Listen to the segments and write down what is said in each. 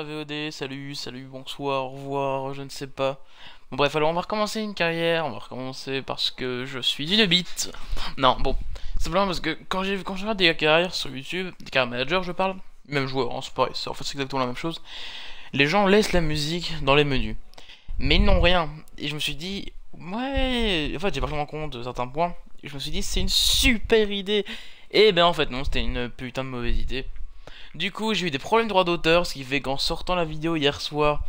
la VOD, salut, bonsoir, au revoir, je ne sais pas. Bon bref, alors on va recommencer une carrière, on va recommencer parce que je suis une bite. Non, bon, simplement parce que quand je regarde des carrières sur YouTube, des carrières managers je parle, même joueur, hein, c'est pareil, en fait c'est exactement la même chose. Les gens laissent la musique dans les menus, mais ils n'ont rien. Et je me suis dit, ouais, en fait j'ai pris en compte certains points, et je me suis dit c'est une super idée. Et ben en fait non, c'était une putain de mauvaise idée. Du coup, j'ai eu des problèmes de droit d'auteur, ce qui fait qu'en sortant la vidéo hier soir,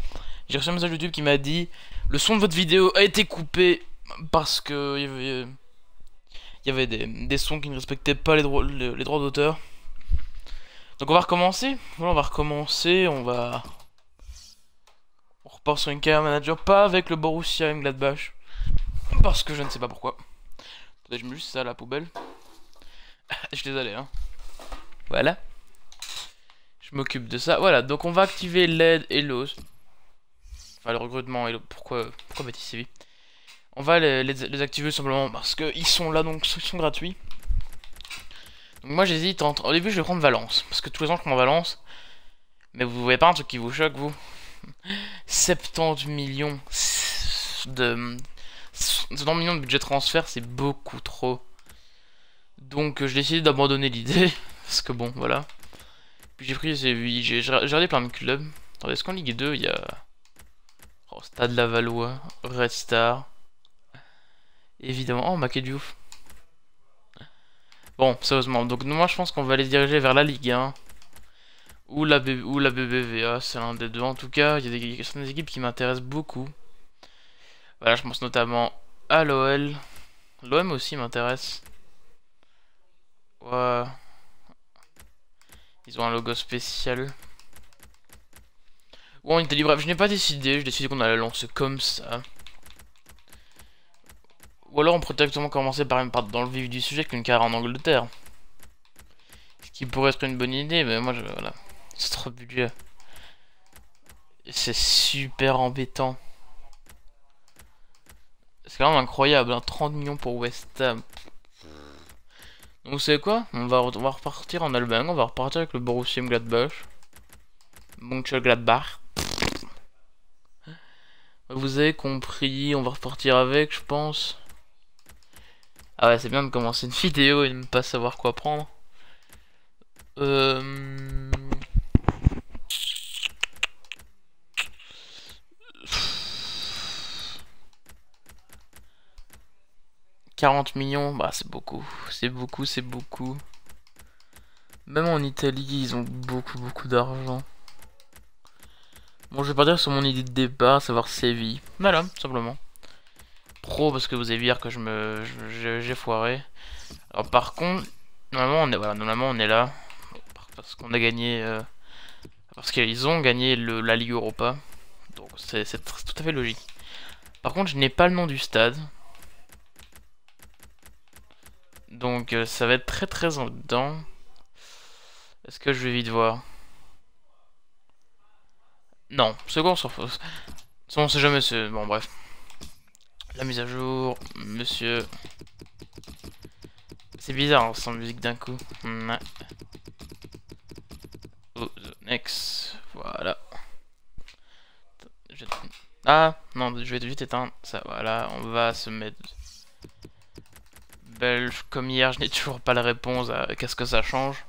j'ai reçu un message YouTube qui m'a dit le son de votre vidéo a été coupé parce que il y avait des sons qui ne respectaient pas les droits d'auteur. Donc on va recommencer. Voilà, on va recommencer. On repart sur une carrière manager, pas avec le Borussia Mönchengladbach, parce que je ne sais pas pourquoi. Attendez, je mets juste ça à la poubelle. Je suis désolé, hein. Voilà. Je m'occupe de ça. Voilà, donc on va activer l'aide et l'os. Enfin, le recrutement et pourquoi Betis Séville. On va les activer simplement parce qu'ils sont là, donc ils sont gratuits. Donc moi j'hésite entre... Au début je vais prendre Valence, parce que tous les ans je prends Valence. Mais vous voyez pas un truc qui vous choque, vous? 70 millions de... 70 millions de budget transfert, c'est beaucoup trop. Donc j'ai décidé d'abandonner l'idée. Parce que bon, voilà. Puis j'ai pris Séville, j'ai regardé plein de clubs. Attendez, est-ce qu'en Ligue 2 il y a... Oh, Stade Lavallois, Red Star... Évidemment. Oh, Maquet Diouf. Bon, sérieusement. Donc, moi, je pense qu'on va les diriger vers la Ligue 1. Ou la BBVA. C'est l'un des deux. En tout cas, il y a certaines équipes qui m'intéressent beaucoup. Voilà, je pense notamment à l'OL. L'OM aussi m'intéresse. Ouais. Ils ont un logo spécial. Ou en Italie. Bref, je n'ai pas décidé. J'ai décidé qu'on allait lancer comme ça. Ou alors on pourrait directement commencer par dans le vif du sujet avec une carrière en Angleterre. Ce qui pourrait être une bonne idée, mais moi, voilà. C'est trop de budget. C'est super embêtant. C'est quand même incroyable, hein, 30 millions pour West Ham. Donc vous savez quoi? On va repartir en Allemagne, on va repartir avec le Borussia Mönchengladbach. Mönchengladbach. Vous avez compris, on va repartir avec, je pense. Ah ouais, c'est bien de commencer une vidéo et de ne pas savoir quoi prendre. 40 millions, bah c'est beaucoup. C'est beaucoup, c'est beaucoup. Même en Italie, ils ont beaucoup d'argent. Bon, je vais partir sur mon idée de départ, savoir Séville. Voilà, simplement. Pro, parce que vous avez vu hier que j'ai foiré. Alors par contre, normalement on est là. Parce qu'on a gagné... parce qu'ils ont gagné la Ligue Europa. Donc c'est tout à fait logique. Par contre, je n'ai pas le nom du stade. Donc ça va être très en dedans. Est-ce que je vais vite voir? Non, second sur fausse. On sait jamais, c'est... Bon, bref. La mise à jour, monsieur... C'est bizarre, hein, sans musique d'un coup. Oh, the next. Voilà. Ah, non, je vais vite éteindre ça, voilà. On va se mettre... Belge, comme hier, je n'ai toujours pas la réponse à qu'est-ce que ça change.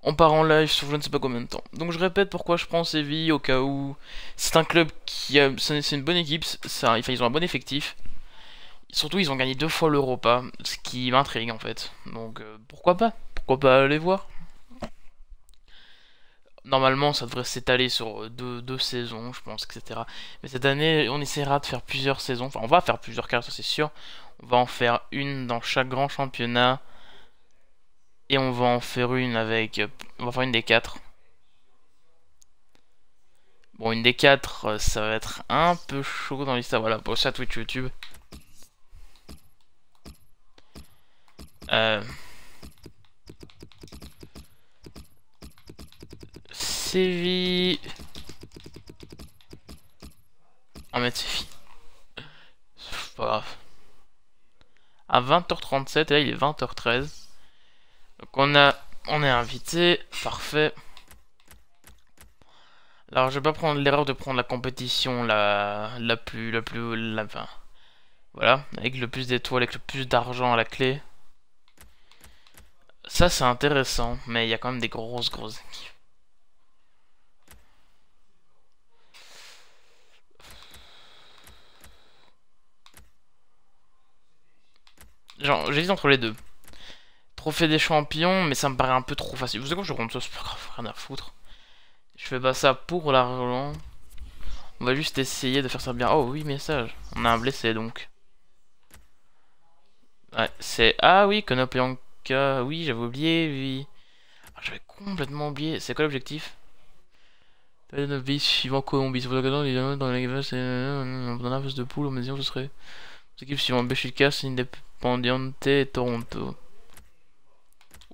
On part en live sur je ne sais pas combien de temps. Donc je répète pourquoi je prends Séville au cas où. C'est un club qui a... C'est une bonne équipe, enfin, ils ont un bon effectif. Surtout ils ont gagné 2 fois l'Europa, ce qui m'intrigue en fait. Donc pourquoi pas? Pourquoi pas aller voir? Normalement ça devrait s'étaler sur deux saisons, je pense, etc. Mais cette année on essaiera de faire plusieurs saisons. Enfin on va faire plusieurs cartes, ça c'est sûr. On va en faire une dans chaque grand championnat. Et on va en faire une avec... On va faire une des 4. Bon, une des 4, ça va être un peu chaud dans l'histoire. Voilà, pour ça, Twitch, YouTube. Séville... On va mettre Séville. C'est pas grave. À 20h37, et là il est 20h13. Donc on est invité, parfait. Alors, je vais pas prendre l'erreur de prendre la compétition enfin, voilà, avec le plus d'étoiles, avec le plus d'argent à la clé. Ça, c'est intéressant, mais il y a quand même des grosses équipes. Genre, j'hésite entre les deux. Trophée des champions, mais ça me paraît un peu trop facile. Vous savez quoi, je rentre ça, c'est pas grave, rien à foutre. Je fais pas ça pour l'argent. On va juste essayer de faire ça bien. Oh oui, message. On a un blessé donc. Ouais, c'est... Ah oui, Konoplyanka. Oui, j'avais oublié, oui. Ah, j'avais complètement oublié. C'est quoi l'objectif? Le vice suivant Colombie. C'est pour l'occasion, évidemment, dans les gars, c'est... Dans la phase de poule, on me dit ce serait... L'équipe suivant Beşiktaş, Independiente et Toronto.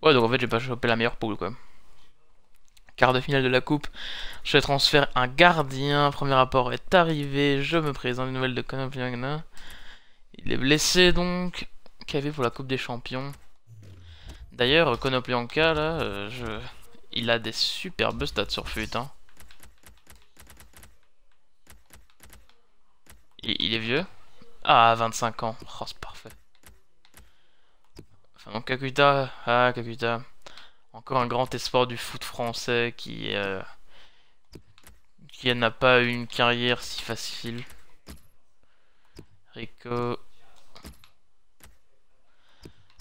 Ouais, donc en fait, j'ai pas chopé la meilleure poule, quoi. Quart de finale de la coupe. Je transfère un gardien. Premier rapport est arrivé. Je me présente. Une nouvelle de Konoplyanka. Il est blessé donc. KV pour la Coupe des Champions. D'ailleurs, Konoplyanka, là, il a des superbes stats sur FUT. Hein. Il est vieux. Ah, 25 ans. Oh, c'est parfait. Enfin, donc Kakuta. Ah, Kakuta. Encore un grand espoir du foot français qui n'a pas eu une carrière si facile. Rico.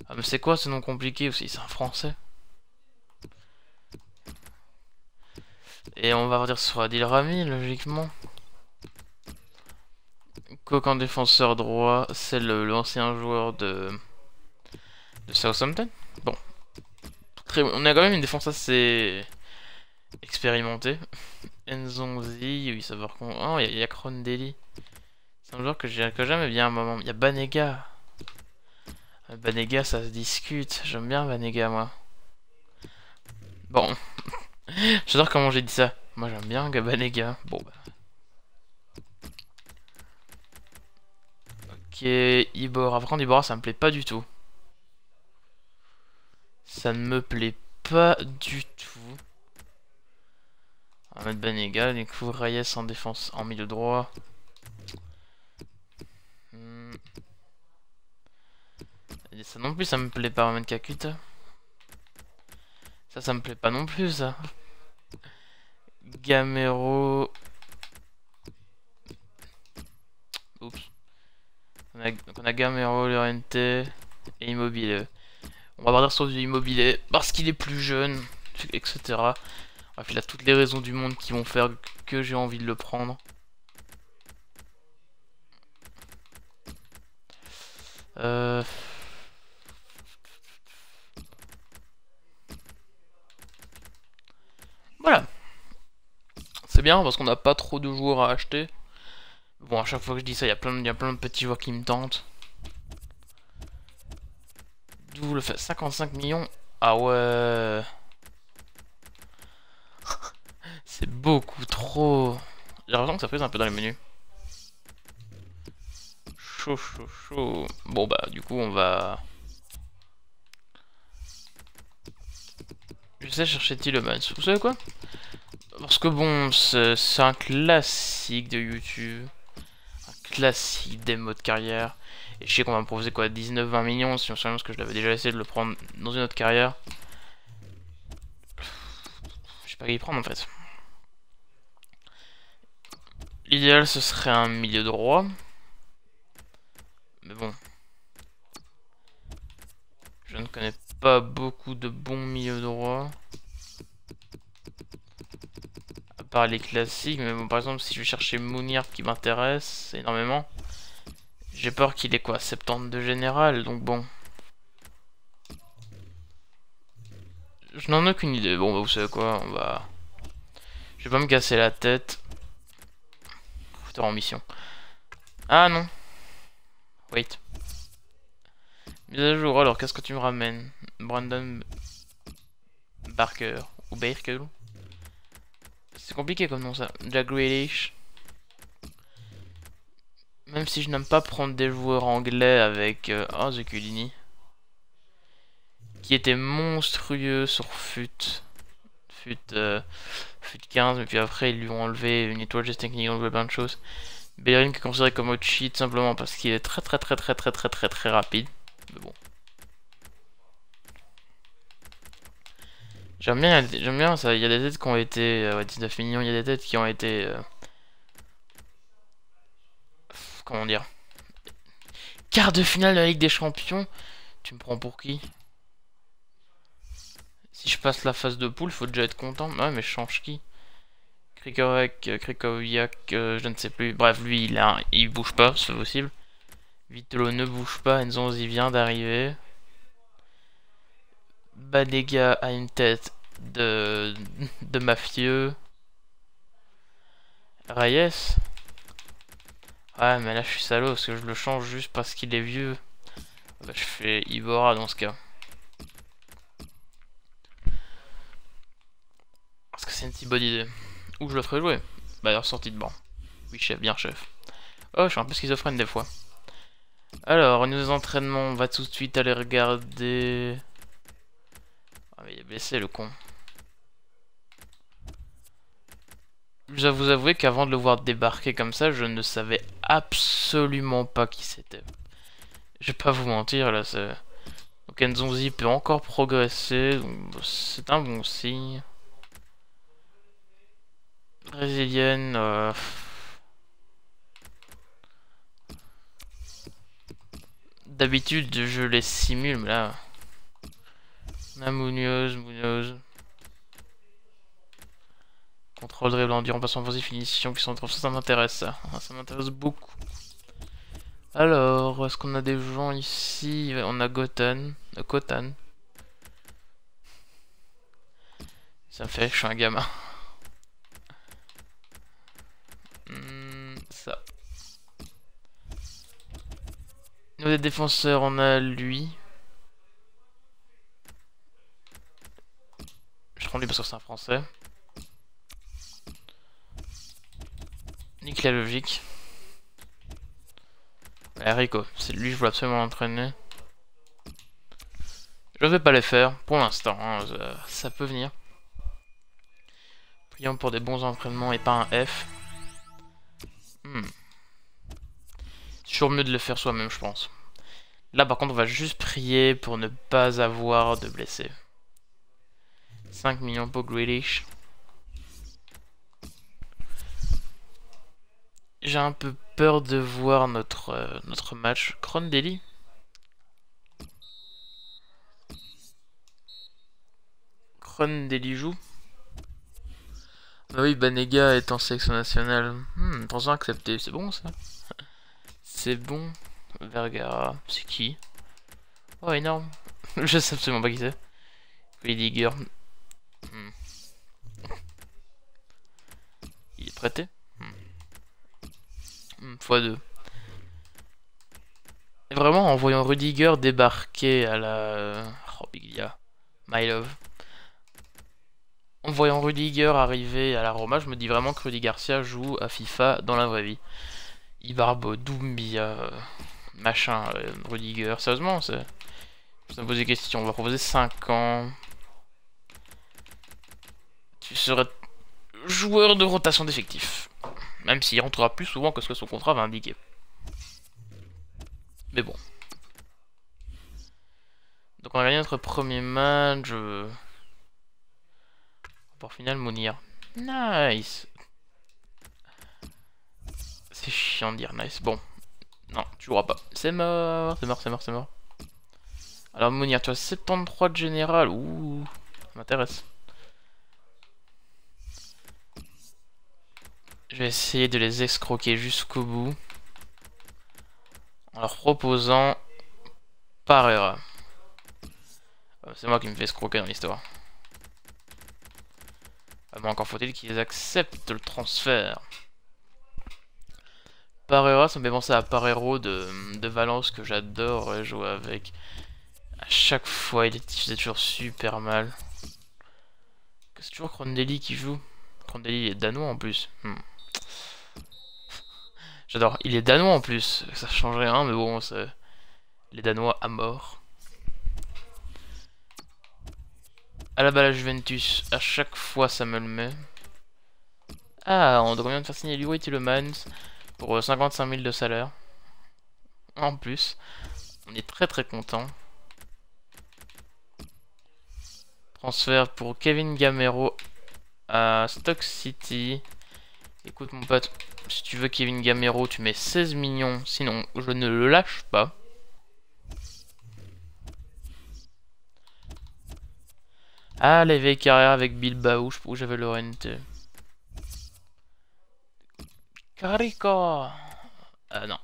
Ah, mais c'est quoi ce nom compliqué aussi? C'est un français. Et on va revenir sur Adil Rami, logiquement. Coq en défenseur droit, c'est l'ancien joueur de Southampton. Bon. On a quand même une défense assez expérimentée. Enzonzi, oui, ça va qu'on... Oh, il y a Krondelli. C'est un joueur que j'aime bien à un moment. Il y a Banega. Banega, ça se discute. J'aime bien Banega, moi. Bon. J'adore comment j'ai dit ça. Moi, j'aime bien Banega. Bon, bah. Ok, Ibora. Par contre, Ibora, ça me plaît pas du tout. Ça ne me plaît pas du tout. On va mettre Banega. Du coup, Reyes en défense, en milieu droit. Et ça non plus, ça me plaît pas. On va mettre Kakuta. Ça me plaît pas non plus, ça. Gamero. Oups. Donc on a Gamero, Llorente et Immobile. On va partir sur du Immobile parce qu'il est plus jeune, etc. Bref, il a toutes les raisons du monde qui vont faire que j'ai envie de le prendre. Voilà. C'est bien parce qu'on n'a pas trop de joueurs à acheter. Bon, à chaque fois que je dis ça, il y a plein de petits joueurs qui me tentent. D'où le fait 55 millions. Ah ouais. C'est beaucoup trop. J'ai l'impression que ça pèse un peu dans les menus. Chaud, chaud, chaud. Bon bah du coup on va... Je sais chercher Tielemans. Vous savez quoi? Parce que bon, c'est un classique de YouTube. Un classique des modes carrière. Et je sais qu'on va me proposer quoi, 19-20 millions si on se souvient parce que je l'avais déjà essayé de le prendre dans une autre carrière. Je sais pas qui prendre en fait. L'idéal ce serait un milieu droit. Mais bon. Je ne connais pas beaucoup de bons milieux droits. À part les classiques, mais bon, par exemple, si je vais chercher Mounir qui m'intéresse énormément, j'ai peur qu'il ait quoi, 72 général, donc bon. Je n'en ai aucune idée. Bon, bah, vous savez quoi, on va... Je vais pas me casser la tête. T'es en mission. Ah non. Wait. Mise à jour, alors qu'est-ce que tu me ramènes? Brandon Barker ou Baker. C'est compliqué comme nom ça. Jack Grealish. Même si je n'aime pas prendre des joueurs anglais avec oh, Zuculini. Qui était monstrueux sur FUT. fut 15, mais puis après ils lui ont enlevé une étoile geste technique, ils ont enlevé plein de choses. Bellerin qui est considéré comme out cheat simplement parce qu'il est très rapide. Mais bon. J'aime bien ça, il y a des têtes qui ont été... ouais, 19 millions, il y a des têtes qui ont été... comment dire? Quart de finale de la Ligue des Champions? Tu me prends pour qui? Si je passe la phase de poule, faut déjà être content. Ouais, mais je change qui? Krikoviak, je ne sais plus. Bref, lui, il bouge pas, c'est possible. Vitolo ne bouge pas, Nzonzi vient d'arriver. Banega a une tête de mafieux. Reyes. Ouais, mais là je suis salaud parce que je le change juste parce qu'il est vieux. Bah, je fais Ibora dans ce cas. Parce que c'est une si bonne idée. Ou je le ferai jouer. Bah, alors sortie de banc. Oui, chef, bien chef. Oh, je suis un peu schizophrène des fois. Alors, au niveau des entraînements, on va tout de suite aller regarder. Ah, mais il est blessé le con. Je dois vous avouer qu'avant de le voir débarquer comme ça, je ne savais absolument pas qui c'était. Je vais pas vous mentir là, c'est... Donc Nzonzi peut encore progresser, c'est un bon signe. Brésilienne... D'habitude je les simule, mais là... On a Munoz... Contrôle, dribble, endurance, passant, vas-y, finition, qui sont ça m'intéresse ça. Ça m'intéresse beaucoup. Alors, est-ce qu'on a des gens ici? On a Gotan. Kotan. Ça me fait que je suis un gamin. Ça. Au niveau des défenseurs, on a lui. Je prends lui parce que c'est un français. Nique la logique. Rico, c'est lui, je veux absolument l'entraîner. Je vais pas les faire pour l'instant, hein, ça peut venir. Prions pour des bons entraînements et pas un F. C'est toujours mieux de le faire soi-même, je pense. Là, par contre, on va juste prier pour ne pas avoir de blessés. 5 millions pour Grealish. J'ai un peu peur de voir notre match. Crondelli. Crondelli joue. Ah oui, Banega est en sélection nationale. 3 ans accepté, c'est bon ça. C'est bon. Vergara, c'est qui? Oh, énorme. Je sais absolument pas qui c'est. Rudiger. Il est prêté x2. Et vraiment, en voyant Rudiger débarquer à la... Oh, Biglia. My love. En voyant Rudiger arriver à la Roma, je me dis vraiment que Rudy Garcia joue à FIFA dans la vraie vie. Ibarbo, Doumbia, machin, Rudiger. Sérieusement, c'est... Je me pose des questions. On va proposer 5 ans. Tu serais joueur de rotation d'effectif. Même s'il rentrera plus souvent que ce que son contrat va indiquer. Mais bon. Donc on a gagné notre premier match. Pour final, Mounir. Nice. C'est chiant de dire nice. Bon. Non, tu joueras pas. C'est mort, c'est mort, c'est mort, c'est mort. Alors Mounir, tu as 73 de général. Ouh, ça m'intéresse. Je vais essayer de les escroquer jusqu'au bout. En leur proposant Parera. C'est moi qui me fais escroquer dans l'histoire. Mais encore faut-il qu'ils acceptent le transfert. Parera, ça me fait penser à Parero de Valence que j'adore jouer avec. À chaque fois, il faisait toujours super mal. C'est toujours Crondelli qui joue. Crondelli est danois en plus. J'adore. Il est danois en plus. Ça change rien, mais bon, c'est... Les danois à mort. À la balle à Juventus, à chaque fois ça me le met. Ah, on devrait bien de faire signer Leroy Tielemans pour 55 000 de salaire. En plus, on est très content. Transfert pour Kevin Gamero à Stoke City. Écoute mon pote, si tu veux Kevin Gamero, tu mets 16 millions, sinon je ne le lâche pas. Ah, les vieilles carrières avec Bilbao, où j'avais Lorente. Carico. Ah non.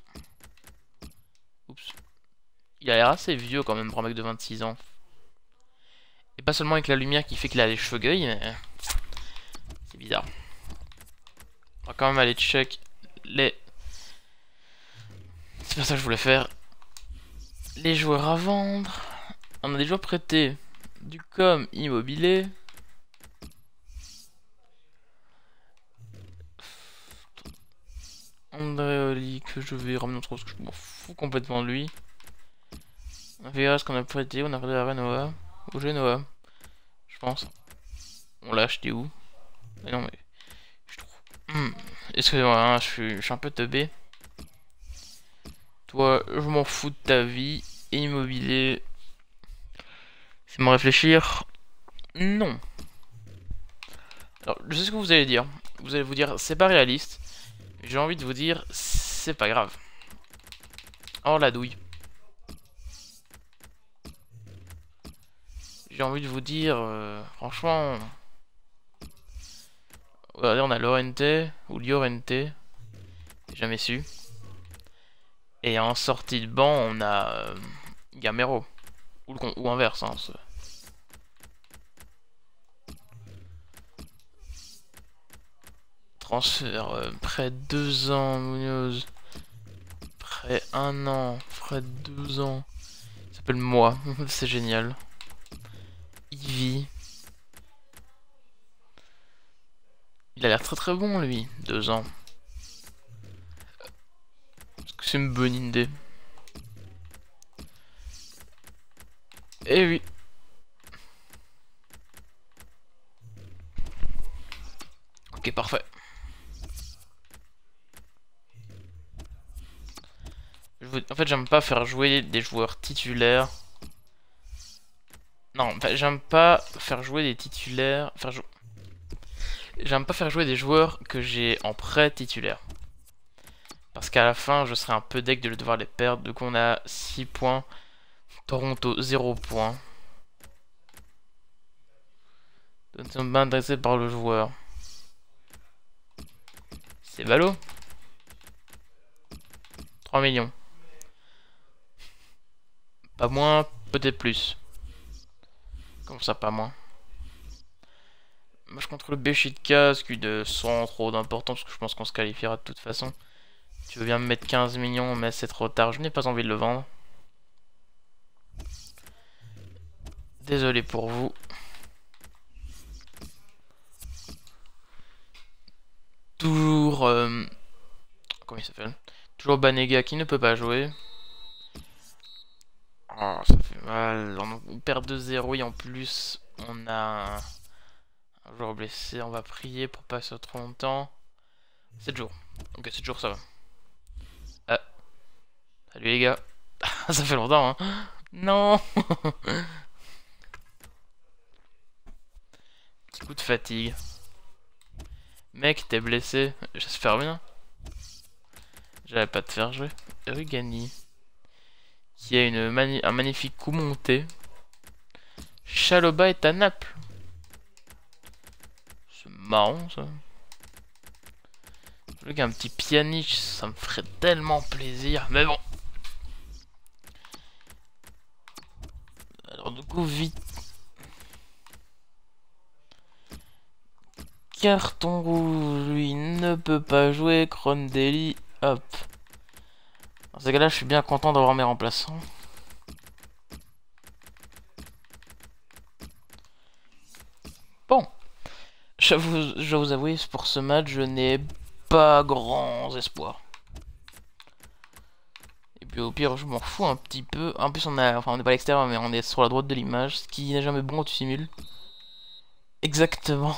Oups. Il a l'air assez vieux quand même pour un mec de 26 ans. Et pas seulement avec la lumière qui fait qu'il a les cheveux gris, mais... c'est bizarre. On va quand même aller check les... c'est pas ça que je voulais faire. Les joueurs à vendre. On a des joueurs prêtés. Du com immobilier. Andréoli que je vais ramener trop parce que je m'en fous complètement de lui. On verra ce qu'on a prêté. On a prêté à Renoa. Au Genoa. Je pense. On l'a acheté où? Mais non mais... je trouve... excusez-moi, hein, je suis un peu teubé. Toi, je m'en fous de ta vie. Immobilier. C'est me réfléchir. Non. Alors, je sais ce que vous allez dire. Vous allez vous dire, c'est pas réaliste. J'ai envie de vous dire, c'est pas grave. Oh la douille. J'ai envie de vous dire, franchement... regardez, on a Lorente, ou Llorente. J'ai jamais su. Et en sortie de banc, on a Gamero. Ou inverse, hein. Transfert, près de 2 ans, Munoz. Près 1 an, près de 2 ans. Il s'appelle moi, c'est génial. Ivy. Il a l'air très bon lui, 2 ans. Est-ce que c'est une bonne idée? Eh oui. Ok, parfait. En fait, j'aime pas faire jouer des joueurs titulaires. Non, enfin, j'aime pas faire jouer des titulaires. J'aime pas faire jouer des joueurs que j'ai en prêt titulaire. Parce qu'à la fin, je serais un peu deg de devoir les perdre. Donc on a 6 points. Toronto, 0 points. Nous sommes bien intéressés par le joueur. C'est ballot. 3 millions. Pas moins, peut-être plus. Comment ça, pas moins? Moi, je contre le Beşiktaş, qui de sans trop d'importance, parce que je pense qu'on se qualifiera de toute façon. Tu veux bien me mettre 15 millions, mais c'est trop tard. Je n'ai pas envie de le vendre. Désolé pour vous. Toujours... comment il s'appelle? Toujours Banega qui ne peut pas jouer. Oh, ça fait mal. On perd 2-0 et en plus, on a un joueur blessé. On va prier pour pas passer trop longtemps. 7 jours. Ok, 7 jours, ça va. Ah. Salut les gars. Ça fait longtemps, hein. Non. Petit coup de fatigue. Mec, t'es blessé. J'espère bien. J'allais pas te faire jouer. Rugani. Qui a un magnifique coup monté. Chaloba est à Naples. C'est marrant ça. Je veux qu'un petit Pjanic, ça me ferait tellement plaisir. Mais bon. Alors du coup, vite. Carton rouge, lui ne peut pas jouer. Crondelli, hop. Dans ces cas-là, je suis bien content d'avoir mes remplaçants. Bon. Je dois vous avouer, pour ce match, je n'ai pas grands espoirs. Et puis au pire, je m'en fous un petit peu. En plus, on n'est pas à l'extérieur, mais on est sur la droite de l'image, ce qui n'est jamais bon quand tu simules. Exactement.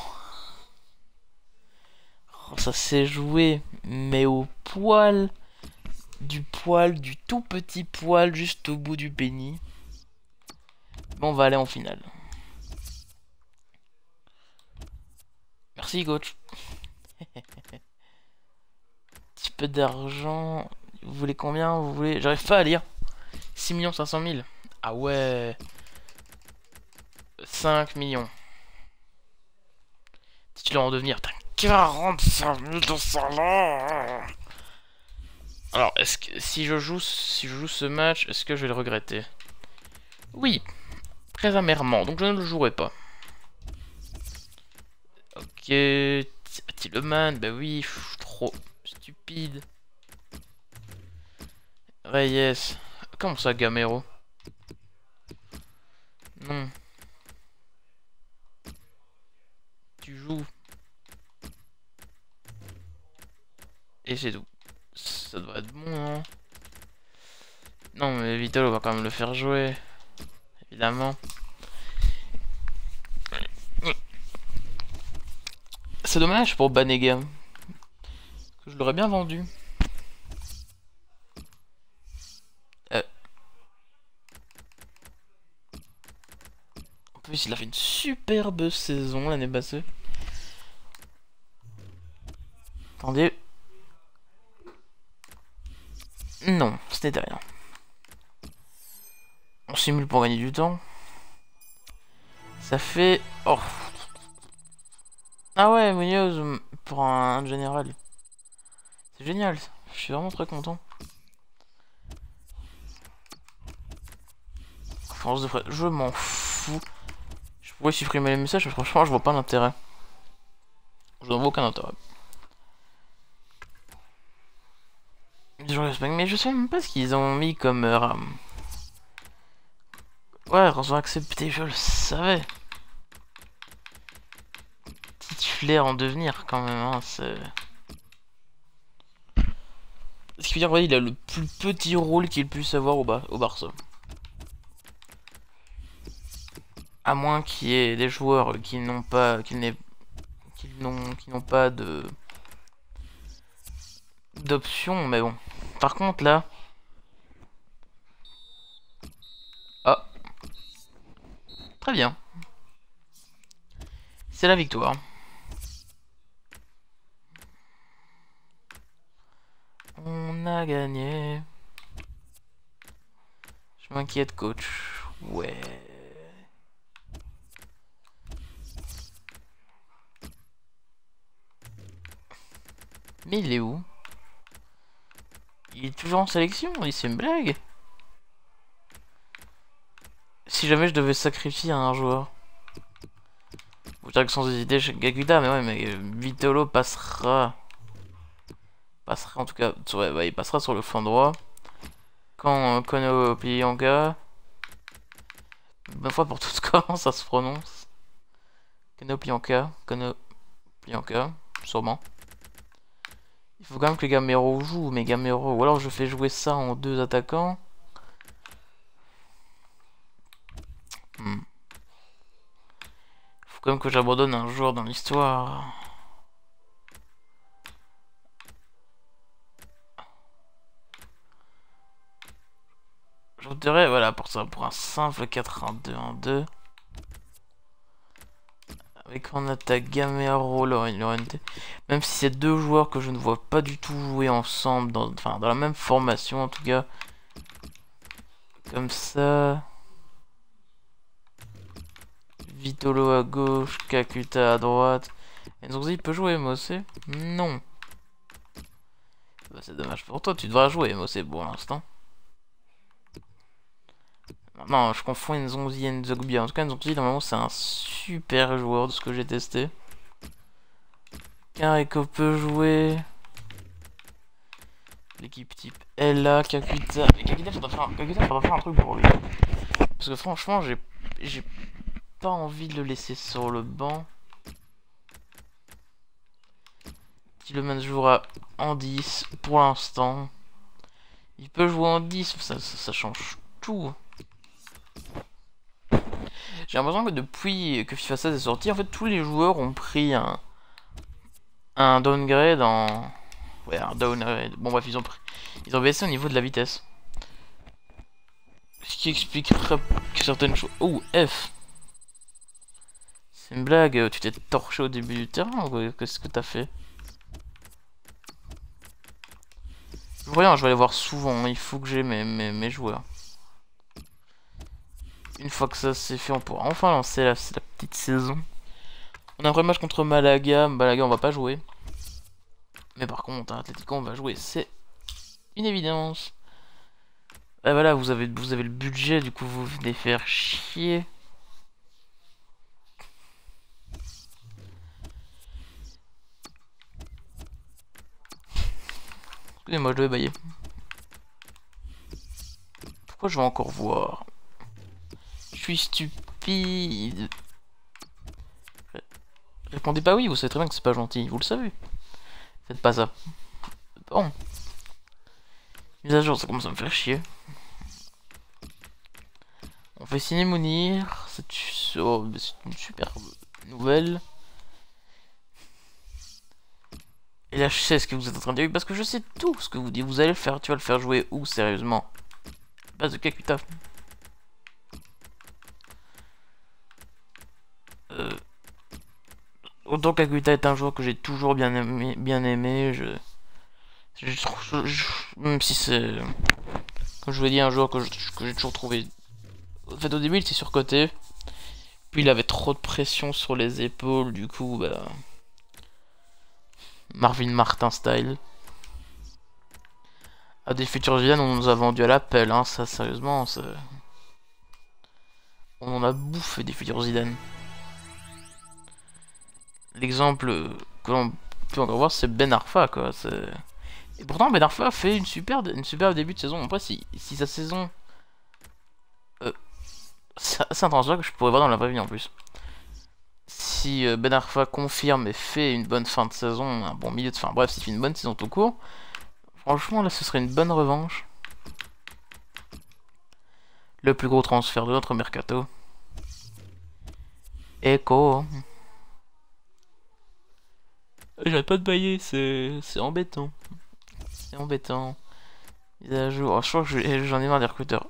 Oh, ça s'est joué, mais au poil, du tout petit poil juste au bout du pénis. Bon, on va aller en finale. Merci, coach. Petit peu d'argent. Vous voulez combien? Vous voulez... J'arrive pas à lire. 6 500 000. Ah ouais. 5 millions. Titulaire en devenir. T'as 45 000 de salaire. Alors, est-ce que si je joue ce match, est-ce que je vais le regretter? Oui, très amèrement. Donc je ne le jouerai pas. Ok, Tilleman, bah oui, je suis trop stupide. Reyes. Comment ça, Gamero? Non. Tu joues. Et c'est tout. Ça doit être bon, non? Non, mais Vitolo va quand même le faire jouer. Évidemment. C'est dommage pour Banega. Je l'aurais bien vendu. En plus, il a fait une superbe saison l'année passée. Attendez. Non, ce n'était rien. On simule pour gagner du temps. Ça fait... Oh. Ah ouais, Munoz pour un général. C'est génial. Je suis vraiment très content. Force de frais. Je m'en fous. Je pourrais supprimer les messages, mais franchement, je vois pas l'intérêt. Je n'en vois aucun intérêt. Mais je sais même pas ce qu'ils ont mis comme RAM. Ouais, rançon accepté, je le savais. Titulaire en devenir quand même, hein, c'est... Ce qui veut dire qu'il a le plus petit rôle qu'il puisse avoir au Barça. À moins qu'il y ait des joueurs qui n'ont pas... qui n'ont pas de... d'options, mais bon. Par contre, là... Ah. Très bien. C'est la victoire. On a gagné. Je m'inquiète, coach. Ouais. Mais il est où? Il est toujours en sélection? C'est une blague? Si jamais je devais sacrifier un joueur. Vous direz que sans hésiter chez Gaguda, mais ouais, mais Vitolo passera. Passera en tout cas. Ouais, bah, il passera sur le flanc droit. Quand Kono Plianka. Bonne fois pour toutes, comment ça se prononce? Kono Plianka. Sûrement. Il faut quand même que Gamero joue, mais Gamero. Ou alors je fais jouer ça en 2 attaquants. Faut quand même que j'abandonne un joueur dans l'histoire. Je voudrais, voilà, pour ça, pour un simple 4-1-2-1-2. Avec en attaque Gamero, Lorente. Même si c'est 2 joueurs que je ne vois pas du tout jouer ensemble, dans la même formation en tout cas. Comme ça. Vitolo à gauche, Kakuta à droite. Nzonzi peut jouer, Mose? Non. Bah, c'est dommage pour toi, tu devras jouer, Mose, pour l'instant. Non, je confonds Nzonzi et Nzogbi. En tout cas, Nzonzi, normalement, c'est un super joueur de ce que j'ai testé. Kareko peut jouer. L'équipe type Ella, Kakuta. Mais Kakuta, faudra faire un truc pour lui. Parce que franchement, j'ai pas envie de le laisser sur le banc. Tilleman jouera en 10 pour l'instant. Il peut jouer en 10, ça change tout. J'ai l'impression que depuis que FIFA 16 est sorti, en fait, tous les joueurs ont pris un downgrade en... Ouais, un downgrade. Bon, bref, ils ont baissé au niveau de la vitesse. Ce qui expliquerait que certaines choses... Oh, F. C'est une blague, tu t'es torché au début du terrain ou qu'est-ce que t'as fait? Rien, je vais aller voir souvent, il faut que j'ai mes joueurs. Une fois que ça c'est fait, on pourra enfin lancer la petite saison. On a un vrai match contre Malaga. Malaga, on va pas jouer. Mais par contre, Atlético, on va jouer. C'est une évidence. Et voilà, vous avez le budget, du coup, vous venez faire chier. Excusez-moi, je devais bailler. Pourquoi je vais encore voir? Je suis stupide. Répondez pas oui, vous savez très bien que c'est pas gentil, vous le savez. Faites pas ça. Bon. Mise à jour, ça commence à me faire chier. On fait signer Mounir. C'est une super nouvelle. Et là, je sais ce que vous êtes en train de dire, parce que je sais tout ce que vous dites. Vous allez le faire, tu vas le faire jouer où, sérieusement? Base de Kakuta. Autant Kakuta est un joueur que j'ai toujours bien aimé, même si c'est, comme je vous l'ai dit, un joueur que j'ai toujours trouvé. En fait, au début, il était surcoté. Puis il avait trop de pression sur les épaules, du coup, bah, Marvin Martin style. À des futurs Zidane, on nous a vendu à l'appel, hein, ça, sérieusement, on en a bouffé des futurs Zidane. L'exemple que l'on peut encore voir, c'est Ben Arfa, quoi. Et pourtant, Ben Arfa fait une superbe début de saison. Après, si sa saison... c'est un transfert que je pourrais voir dans la vraie vie, en plus. Si Ben Arfa confirme et fait une bonne fin de saison, un bon milieu de fin, bref, s'il fait une bonne saison tout court, franchement, là, ce serait une bonne revanche. Le plus gros transfert de notre mercato. Echo. J'arrête pas de bailler, c'est embêtant. C'est embêtant. Mise à jour. Oh, je crois que j'en ai marre des recruteurs.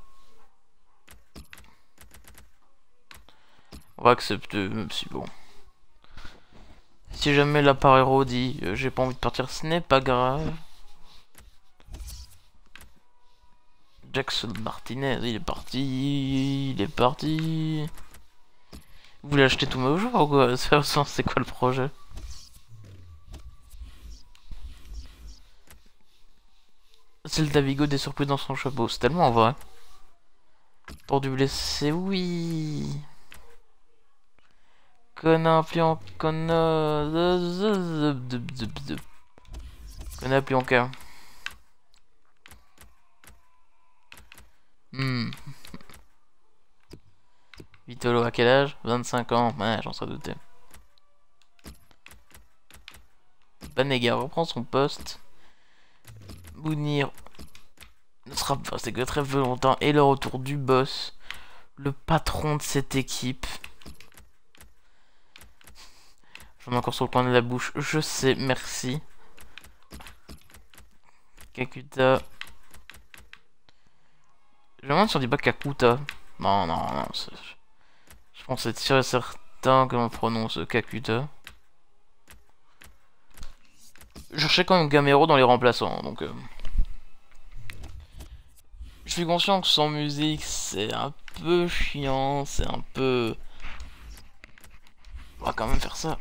On va accepter, même si bon. Si jamais l'appareil dit j'ai pas envie de partir, ce n'est pas grave. Jackson Martinez, il est parti. Il est parti. Vous voulez acheter tous mes joueurs ou quoi? C'est quoi le projet? C'est le Davigo des surprises dans son chapeau, c'est tellement vrai. Pour du blessé, oui. Connard pliant, connard. Connard plianca. Vitolo à quel âge? 25 ans, ouais, j'en serais douté. Banega reprend son poste. Mounir ne sera pas resté que très peu longtemps. Et le retour du boss, le patron de cette équipe. J'en ai encore sur le coin de la bouche, je sais, merci. Kakuta. Je me demande si on dit pas Kakuta. Non, non, non. Je pense être sûr et certain que l'on prononce Kakuta. Je cherchais quand même Gamero dans les remplaçants, donc... Je suis conscient que sans musique, c'est un peu chiant, c'est un peu... On va quand même faire ça.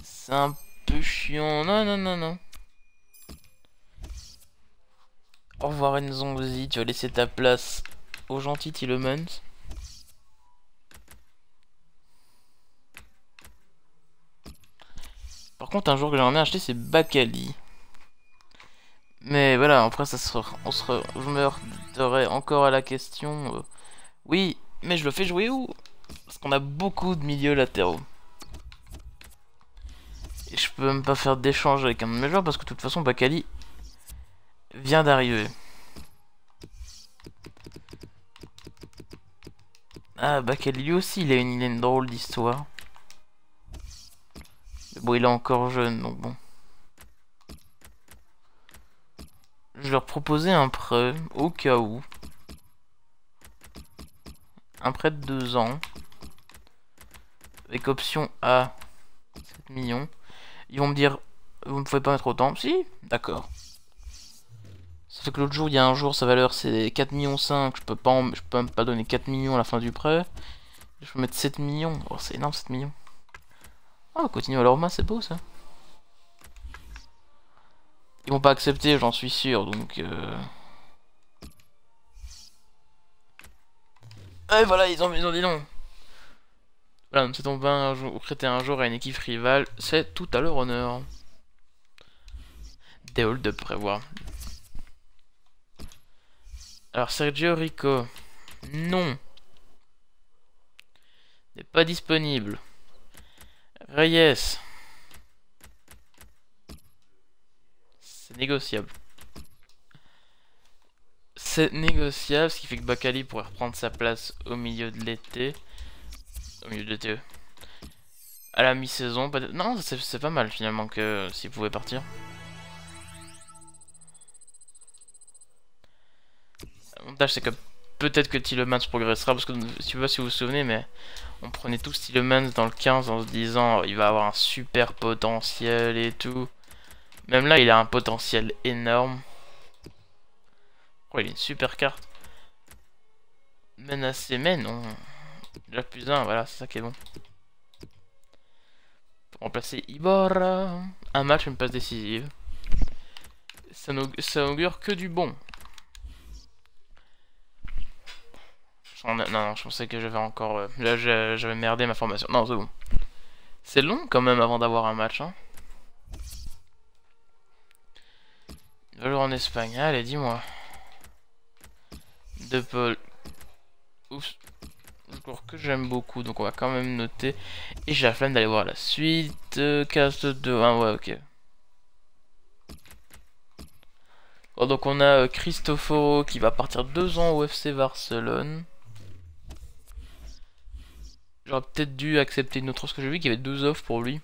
C'est un peu chiant. Non, non, non, non. Au revoir Nzonzi, tu vas laisser ta place au gentil Tillemans. Par contre, un jour que j'aimerais bien acheter, c'est Bakali. Mais voilà, après, je me heurterai encore à la question. Oui, mais je le fais jouer où? Parce qu'on a beaucoup de milieux latéraux. Et je peux même pas faire d'échange avec un de mes joueurs parce que de toute façon, Bakali vient d'arriver. Ah, bah, lui aussi, il a une drôle d'histoire. Mais bon, il est encore jeune, donc bon. Je leur proposais un prêt, au cas où. Un prêt de 2 ans. Avec option A, 7 millions. Ils vont me dire, vous ne pouvez pas mettre autant. Si, d'accord. Ça fait que l'autre jour, il y a un jour, sa valeur c'est 4 millions 5. Je peux même pas donner 4 millions à la fin du prêt. Je peux mettre 7 millions. Oh, c'est énorme, 7 millions. Oh, continue à leur main, c'est beau ça. Ils vont pas accepter, j'en suis sûr, donc... Et voilà, ils ont dit non. Voilà, nous sommes un jour, prêter un jour à une équipe rivale, c'est tout à leur honneur. Des hold-up prévoir. Alors, Sergio Rico, non. N'est pas disponible. Reyes. C'est négociable. C'est négociable, ce qui fait que Bakali pourrait reprendre sa place au milieu de l'été. Au milieu de l'été. À la mi-saison, peut-être. Non, c'est pas mal finalement que s'il pouvait partir. L'avantage c'est que peut-être que Tielemans progressera, parce que je sais pas si vous vous souvenez, mais on prenait tous Tielemans dans le 15 en se disant il va avoir un super potentiel et tout. Même là, il a un potentiel énorme. Oh, il a une super carte. Menacé, mais non. Déjà plus 1, voilà, c'est ça qui est bon. Pour remplacer Iborra. Un match, une passe décisive. Ça augure que du bon. Non, je pensais que j'avais encore... là, j'avais merdé ma formation. Non, c'est bon. C'est long quand même avant d'avoir un match, hein. Il va jouer en Espagne. Allez, dis-moi. De Paul. Oups. Joueur que j'aime beaucoup, donc on va quand même noter. Et j'ai la flemme d'aller voir la suite. Cast 2. Ah ouais, ok. Bon, donc on a Cristoforo qui va partir 2 ans au FC Barcelone. J'aurais peut-être dû accepter une autre offre, parce que j'ai vu qu'il y avait 2 offres pour lui.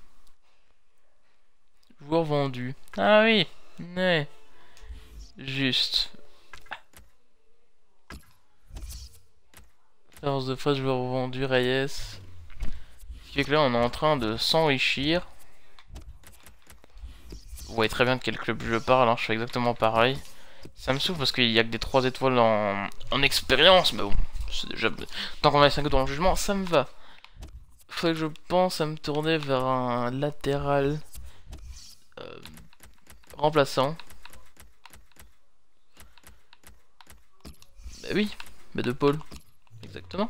Joueur vendu. Ah oui, ouais. Juste. Force de phase, joueur vendu, Reyes. Ce qui fait que là, on est en train de s'enrichir. Vous voyez très bien de quel club je parle, hein, je fais exactement pareil. Ça me saoule parce qu'il y a que des 3 étoiles en expérience, mais bon. Déjà... Tant qu'on a les 5 dans le jugement, ça me va. Faudrait que je pense à me tourner vers un latéral remplaçant. Bah oui, bah De Paul. Exactement.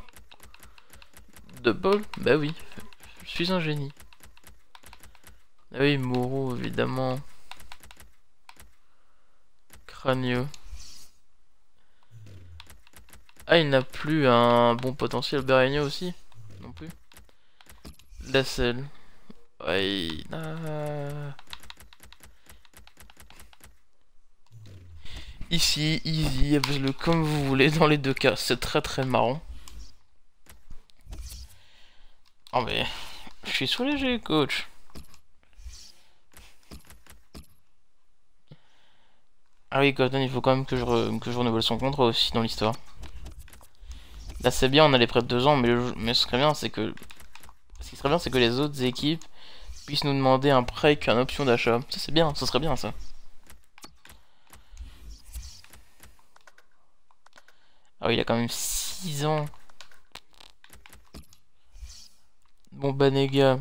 De Paul, bah oui. Je suis un génie. Ah oui, Moreau, évidemment. Cranieux. Ah, il n'a plus un bon potentiel. Berregno aussi. Non plus. Lassel. Ouais. Ici, easy, le comme vous voulez dans les 2 cas. C'est très très marrant. Oh mais... Je suis soulagé, coach. Ah oui, Cotton, il faut quand même que je renouvelle son contrat aussi dans l'histoire. Là, c'est bien, on a les prêts de 2 ans, mais ce serait bien, c'est que... Ce qui serait bien, c'est que les autres équipes puissent nous demander un prêt avec une option d'achat. Ça, c'est bien, ça serait bien, ça. Ah oui, il a quand même 6 ans. Bon, Banega.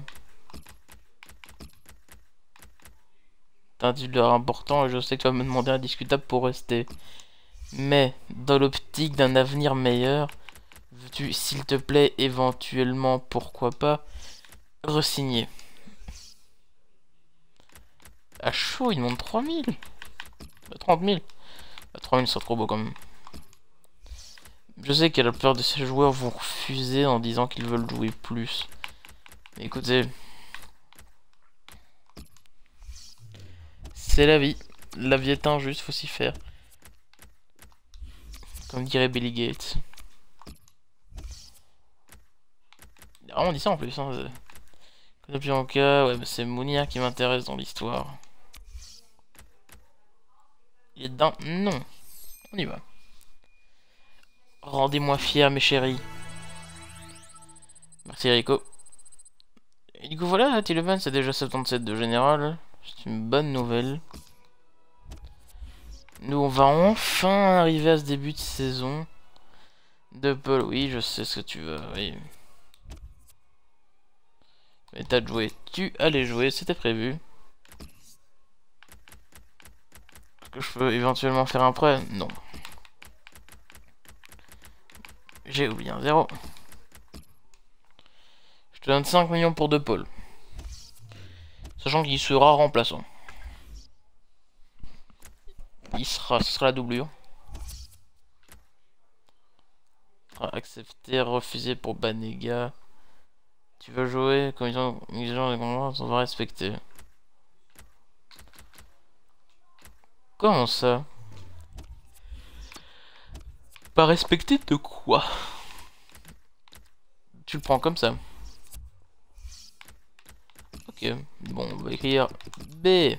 T'as un dealer important et je sais que tu vas me demander un discutable pour rester. Mais, dans l'optique d'un avenir meilleur, veux-tu, s'il te plaît, éventuellement, pourquoi pas, re-signer. À chaud, il monte 3000. 30 000. 3000, c'est trop beau quand même. Je sais que la plupart de ces joueurs vont refuser en disant qu'ils veulent jouer plus. Mais écoutez, c'est la vie. La vie est injuste, faut s'y faire. Comme dirait Billy Gates. Ah, on dit ça en plus. Hein. Bianca, ouais, mais c'est Mounir qui m'intéresse dans l'histoire. Il est dedans? Non. On y va. Rendez-moi fier, mes chéris. Merci, Rico. Et du coup, voilà, T-Levan, c'est déjà 77 de général. C'est une bonne nouvelle. Nous, on va enfin arriver à ce début de saison. De Paul, oui, je sais ce que tu veux, oui. Mais t'as joué. Tu allais jouer, c'était prévu. Est-ce que je peux éventuellement faire un prêt? Non. J'ai oublié un 0. Je te donne 5 millions pour De Paul. Sachant qu'il sera remplaçant. Ce sera la doublure. Accepter, refuser pour Banega. Tu veux jouer comme ils ont des contrats, on va respecter. Comment ça? Pas respecter de quoi? Tu le prends comme ça. Ok, bon, on va écrire B.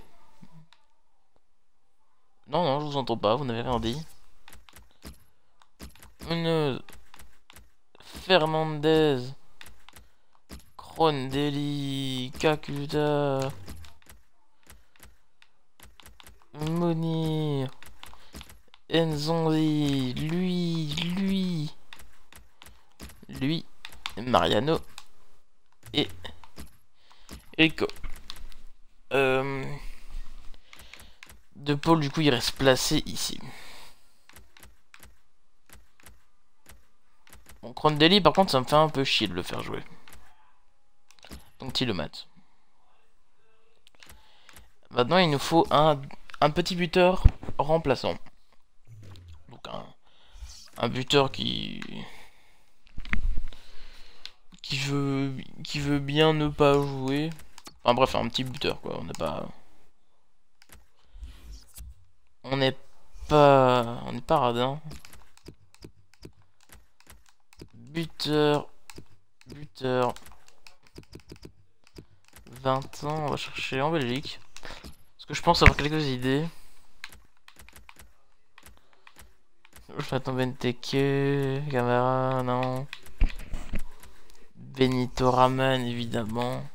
Non, non, je vous entends pas, vous n'avez rien dit. Une Fernandez, Crondelli, Kakuta, Monir, Enzonzi, lui, Mariano et Rico. De Paul, du coup, il reste placé ici. Bon, Crondelli, par contre, ça me fait un peu chier de le faire jouer. Donc, il le mate. Maintenant, il nous faut un petit buteur remplaçant. Donc, un buteur qui veut bien ne pas jouer. Enfin, bref, un petit buteur, quoi. On n'est pas radin. Buteur. 20 ans, on va chercher en Belgique. Parce que je pense avoir quelques idées. Jonathan Benteke, Camara, non. Benito Raman, évidemment.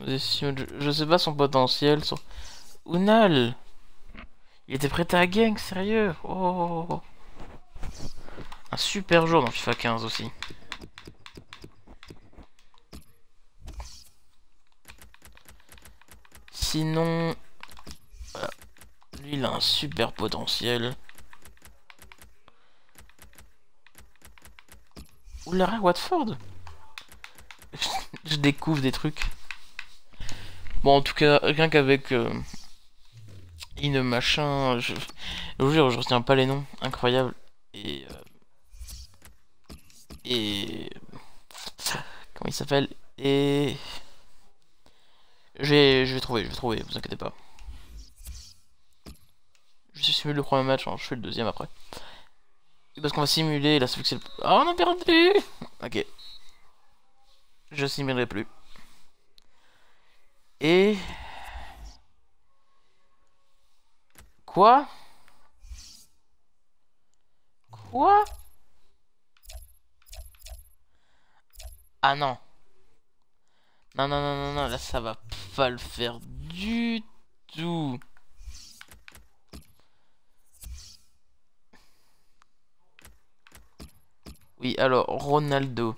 Je sais pas son potentiel. Unal! Il était prêté à Genk, sérieux? Oh! Un super joueur dans FIFA 15 aussi. Sinon, voilà. Lui, il a un super potentiel. Oula, Watford. Je découvre des trucs. Bon, en tout cas, rien qu'avec une machin, je vous jure, je retiens pas les noms, incroyable. Et comment il s'appelle? Et je vais trouver, vous inquiétez pas. Je simule le premier match, hein, je fais le deuxième après. Parce qu'on va simuler, là ça fait que c'est le... Ah, on a perdu. Ok. Je simulerai plus. Et... Quoi? Ah non. Non, là ça va pas le faire du tout. Oui, alors, Ronaldo.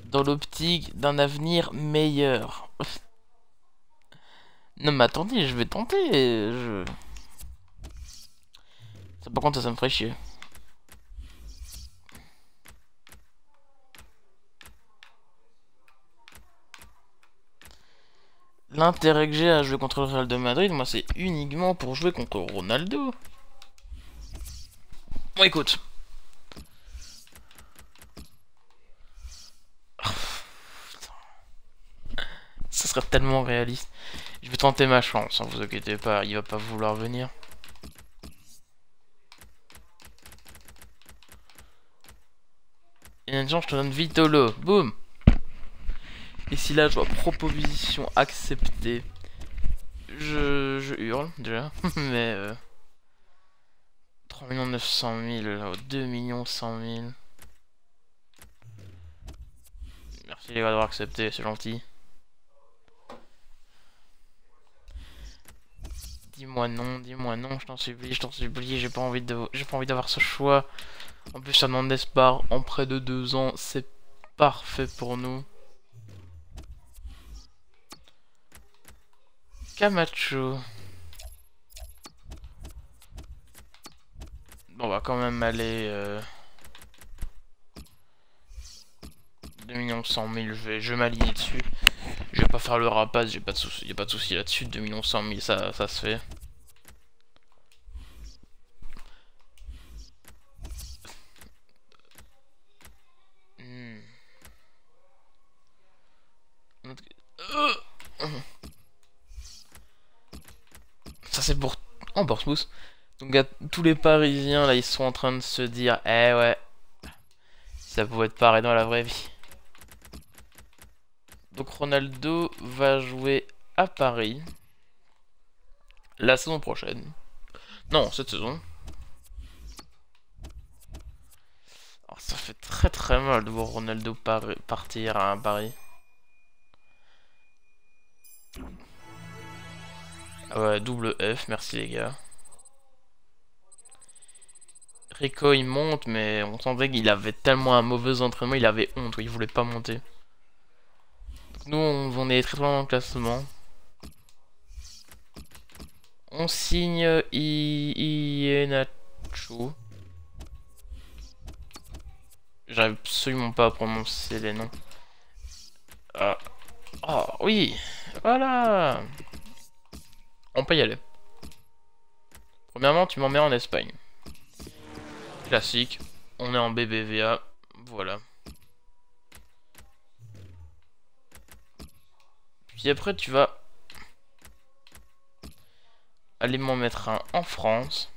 Dans l'optique d'un avenir meilleur. Non mais attendez, je vais tenter. Ça, par contre, ça me ferait chier. L'intérêt que j'ai à jouer contre le Real de Madrid, moi, c'est uniquement pour jouer contre Ronaldo. Bon, écoute. Ça serait tellement réaliste. Je vais tenter ma chance, hein, vous inquiétez pas, il va pas vouloir venir. je te donne Vitolo. Boum. Et si là, je vois proposition acceptée, je hurle déjà. Mais 3 900 000, 2 100 000. Merci les gars d'avoir accepté, c'est gentil. Dis-moi non, je t'en supplie, j'ai pas envie d'avoir ce choix. En plus, ça demande d'espoir en près de 2 ans, c'est parfait pour nous. Camacho. Bon, on va quand même aller 2 100 000, je vais m'aligner dessus. Je vais pas faire le rapace, j'ai pas de souci, y a pas de souci là-dessus. 2 100 000, ça se fait. Ça c'est pour... en Portsmouth. Donc à tous les Parisiens là, ils sont en train de se dire, eh ouais, ça pouvait être pareil dans la vraie vie. Donc Ronaldo va jouer à Paris la saison prochaine. Non, cette saison. Alors, ça fait très mal de voir Ronaldo partir à Paris. Ah ouais, double F, merci les gars. Rico il monte, mais on sentait qu'il avait tellement un mauvais entraînement, il avait honte, il voulait pas monter. Donc nous on est très loin dans le classement. On signe Ienacho. J'arrive absolument pas à prononcer les noms. Oh oui, voilà. On peut y aller. Premièrement, tu m'emmènes en Espagne. Classique. On est en BBVA. Voilà. Puis après, tu vas aller m'en mettre un en France.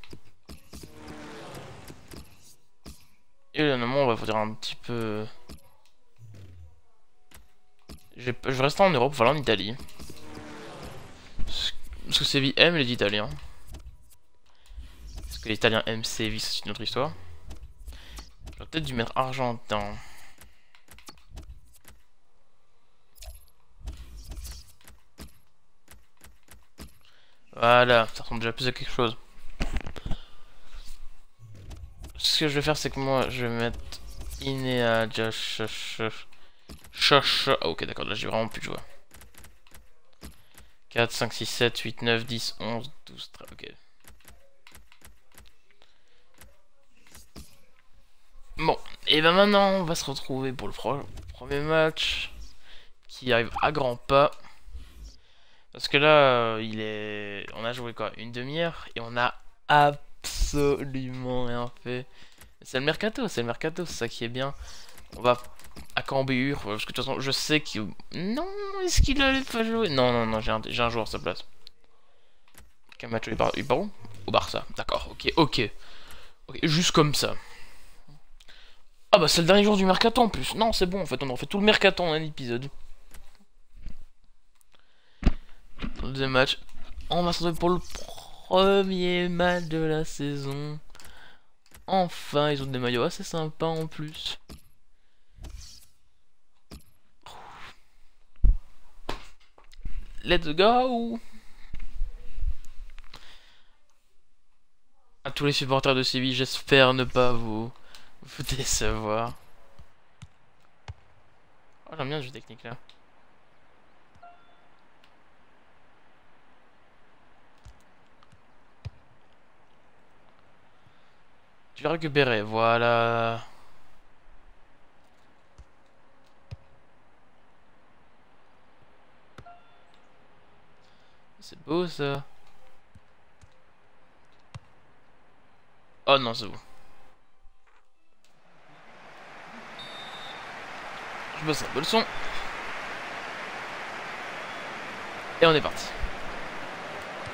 Et là, normalement, on va dire un petit peu... Je vais rester en Europe, voilà, en Italie. Parce que Séville aime les Italiens. Parce que les Italiens aiment Séville, c'est une autre histoire. J'aurais peut-être dû mettre Argentin. Voilà, ça ressemble déjà plus à quelque chose. Ce que je vais faire, c'est que moi, je vais mettre Inea Ah, ok, d'accord, là j'ai vraiment plus de joie. 4, 5, 6, 7, 8, 9, 10, 11, 12, 13, ok. Bon, et ben maintenant, on va se retrouver pour le premier match qui arrive à grands pas. Parce que là, on a joué quoi, une demi-heure et on a absolument rien fait. C'est le mercato, c'est ça qui est bien. On va à Cambur, parce que de toute façon, je sais qu'il... Non, est-ce qu'il allait pas jouer? Non, j'ai un joueur à sa place. Camacho, il part où? Au Barça, d'accord, ok, juste comme ça. Ah bah c'est le dernier jour du mercato en plus. Non, c'est bon, en fait, on a fait tout le mercato en un épisode. Le deuxième match, on va se retrouver pour le premier match de la saison. Enfin, ils ont des maillots assez sympas en plus. Let's go! À tous les supporters de Séville, j'espère ne pas vous décevoir. Oh, j'aime bien ce jeu technique là. Tu vas récupérer, voilà. C'est beau ça. Oh non, c'est bon. Je baisse un peu le son. Et on est parti.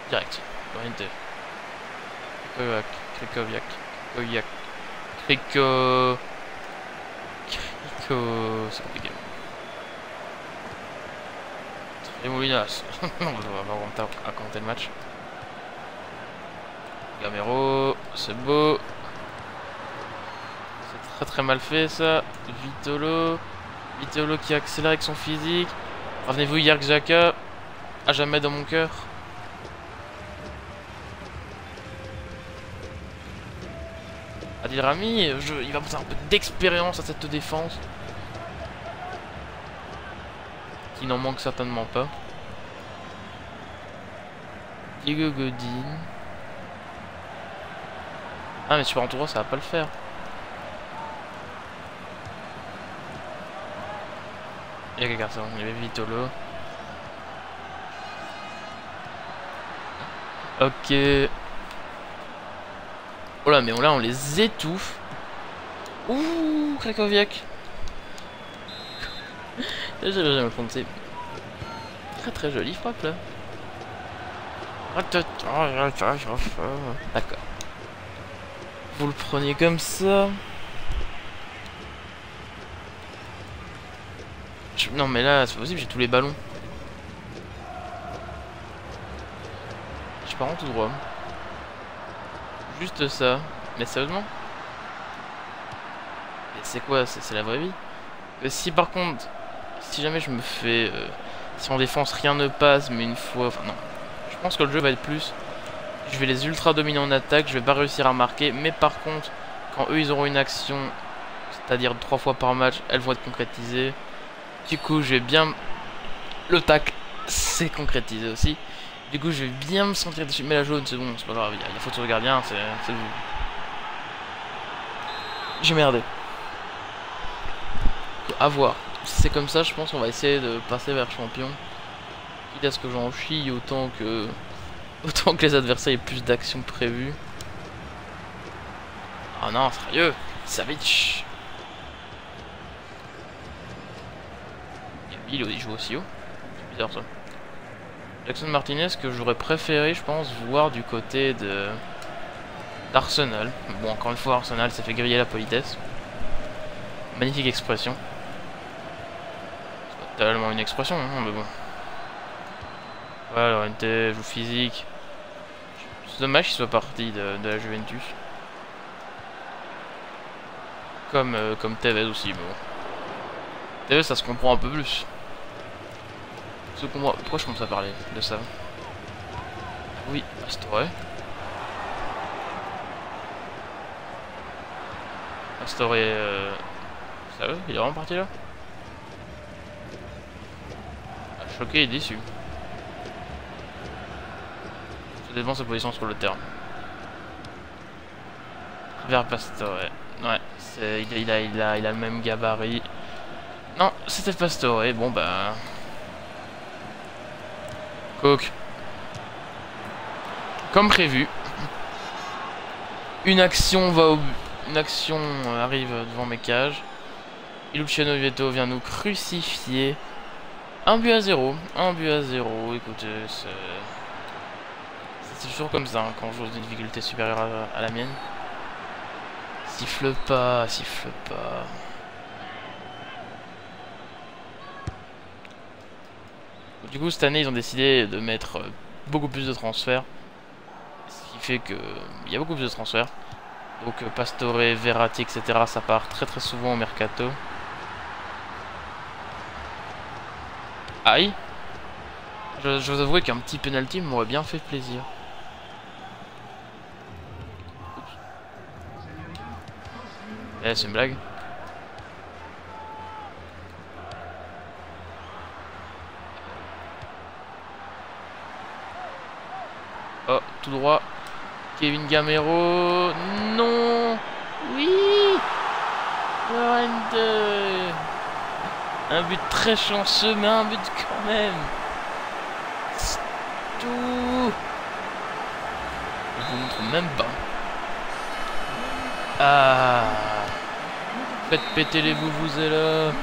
Direct. Orienté. Krikoviak. C'est compliqué. Et Moulinas. On va voir à commenter le match. Gamero, c'est beau. C'est très très mal fait ça. Vitolo. Vitolo qui accélère avec son physique. Revenez-vous Yerk Xhaka. À jamais dans mon cœur. Adil Rami, il va poser un peu d'expérience à cette défense. Qui n'en manque certainement pas. Diego Godin. Ah mais sur Antoura ça va pas le faire. Il y a quelqu'un, ça, il y avait Vitolo. Ok. Oh là mais là on les étouffe. Ouh, Krakowiak. J'avais jamais le fond de très très jolie frappe là. D'accord. Vous le prenez comme ça. Non mais là c'est pas possible, j'ai tous les ballons. Je pars en tout droit. Juste ça. Mais sérieusement? Mais c'est quoi? C'est la vraie vie? Si par contre, si jamais je me fais... si en défense rien ne passe, mais une fois... Enfin non. Je pense que le jeu va être plus... Je vais les ultra dominer en attaque, je vais pas réussir à marquer. Mais par contre, quand eux ils auront une action, c'est-à-dire 3 fois par match, elles vont être concrétisées. Du coup, je vais bien... Le tacle, c'est concrétisé aussi. Du coup, je vais bien me sentir dessus. Mais la jaune, c'est bon, c'est pas grave. Il y a faute sur le gardien, c'est vous. J'ai merdé. À voir. Si c'est comme ça, je pense qu'on va essayer de passer vers champion. Quitte à ce que j'en chie autant que les adversaires aient plus d'actions prévues. Oh non, sérieux, Savic. Il joue aussi haut. C'est bizarre ça. Jackson Martinez que j'aurais préféré, je pense, voir du côté d'Arsenal. Bon, encore une fois, Arsenal s'est fait griller la politesse. Magnifique expression. C'est pas tellement une expression, hein, mais bon. Voilà, Lorente joue physique. C'est dommage qu'il soit parti de la Juventus. Comme Tevez aussi, mais bon. Tevez, ça se comprend un peu plus. Pourquoi je commence à parler de ça? Oui, Pastore. Pastore, sérieux, il est vraiment parti là? Choqué et déçu. Ça dépend de sa position sur le terrain. Vers Pastore. Ouais, il a le même gabarit. Non, c'était Pastore. Bon bah. Coq. Comme prévu. Une action va au but. Une action arrive devant mes cages. Et Luciano Vieto vient nous crucifier. 1-0. 1-0. Écoutez, c'est toujours comme ça hein, quand on joue d'une difficulté supérieure à la mienne. Siffle pas, siffle pas. Du coup, cette année, ils ont décidé de mettre beaucoup plus de transferts. Ce qui fait que il y a beaucoup plus de transferts. Donc Pastore, Verratti, etc. ça part très très souvent au mercato. Aïe. Je vous avouer qu'un petit penalty m'aurait bien fait plaisir. Eh, c'est une blague. Oh, tout droit. Kevin Gamero. Non. Oui. Lorente. Un but très chanceux, mais un but quand même. Tout. Je vous montre même pas. Ah. Faites péter les vuvuzelas.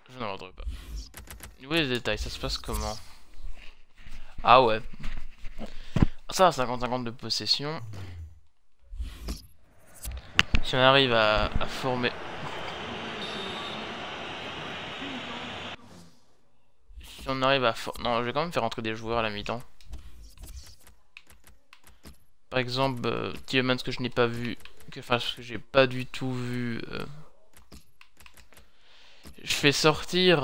Je n'en reviendrai pas. Où les détails, ça se passe comment? Ah ouais. Ça, 50-50 de possession. Si on arrive à former... Si on arrive à... Non, je vais quand même faire entrer des joueurs à la mi-temps. Par exemple, Tielemans que je n'ai pas vu... Enfin, ce que j'ai pas du tout vu... Je fais sortir...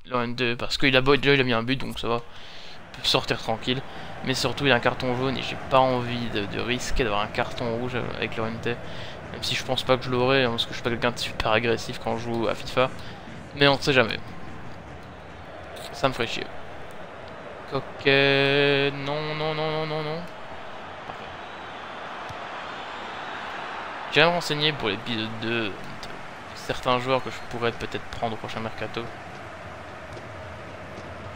Lauren 2 parce qu'il a déjà il a mis un but, donc ça va. Il peut sortir tranquille. Mais surtout, il a un carton jaune et j'ai pas envie de risquer d'avoir un carton rouge avec Lauren 2. Même si je pense pas que je l'aurai, hein, parce que je suis pas quelqu'un de super agressif quand je joue à FIFA. Mais on ne sait jamais. Ça me ferait chier. Coquet... Non, non, non, non, non, non. Parfait. J'ai même renseigné pour l'épisode 2 de certains joueurs que je pourrais peut-être prendre au prochain mercato.